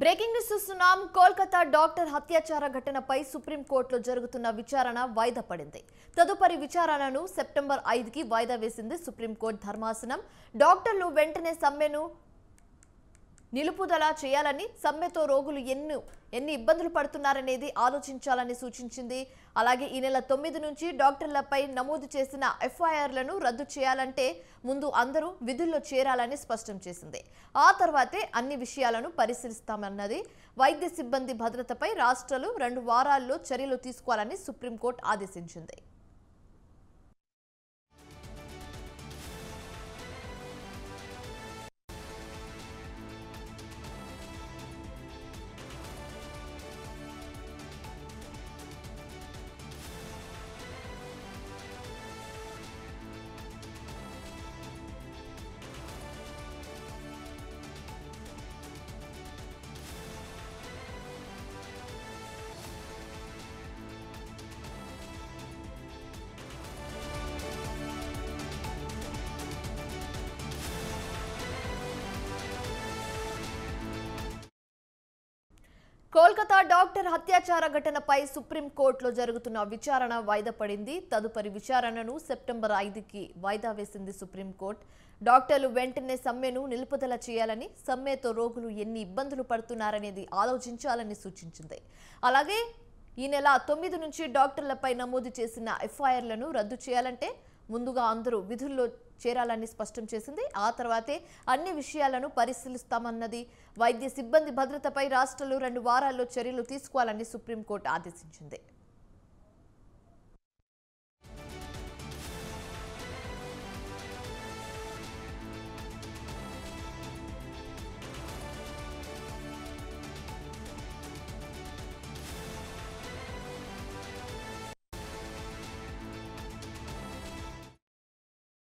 Breaking news చూస్తున్నాం. Kolkata doctor హత్యాచార ఘటనపై సుప్రీంకోర్టులో జరుగుతున్న విచారణ వాయిదా పడింది. తదుపరి విచారణను సెప్టెంబర్ 5కి వాయిదా వేసింది సుప్రీంకోర్టు ధర్మాసనం. డాక్టర్లు వెంటనే సమ్మెను నిలుపుదల చేయాలని, సమ్మెతో రోగులు ఎన్ని ఇబ్బందులు పడుతున్నారనేది ఆలోచించాలని సూచించింది. అలాగే ఈ నెల 9 నుంచి డాక్టర్లపై నమోదు చేసిన ఎఫ్ఐఆర్లను రద్దు చేయాలంటే ముందు అందరూ విధుల్లో చేరాలని స్పష్టం చేసింది. ఆ తర్వాతే అన్ని విషయాలను పరిశీలిస్తామన్నది. వైద్య సిబ్బంది భద్రతపై రాష్ట్రాలు 2 వారాల్లో చర్యలు తీసుకోవాలని సుప్రీంకోర్టు ఆదేశించింది. కోల్కతా డాక్టర్ హత్యాచార ఘటనపై సుప్రీంకోర్టులో జరుగుతున్న విచారణ వాయిదా పడింది. తదుపరి విచారణను సెప్టెంబర్ 5కి వాయిదా వేసింది సుప్రీంకోర్టు. డాక్టర్లు వెంటనే సమ్మెను నిలుపుదల చేయాలని, సమ్మెతో రోగులు ఎన్ని ఇబ్బందులు పడుతున్నారనేది ఆలోచించాలని సూచించింది. అలాగే ఈ నెల 9 నుంచి డాక్టర్లపై నమోదు చేసిన ఎఫ్ఐఆర్లను రద్దు చేయాలంటే ముందుగా అందరూ విధుల్లో చేరాలని స్పష్టం చేసింది. ఆ తర్వాతే అన్ని విషయాలను పరిశీలిస్తామన్నది. వైద్య సిబ్బంది భద్రతపై రాష్ట్రాలు 2 వారాల్లో చర్యలు తీసుకోవాలని సుప్రీంకోర్టు ఆదేశించింది.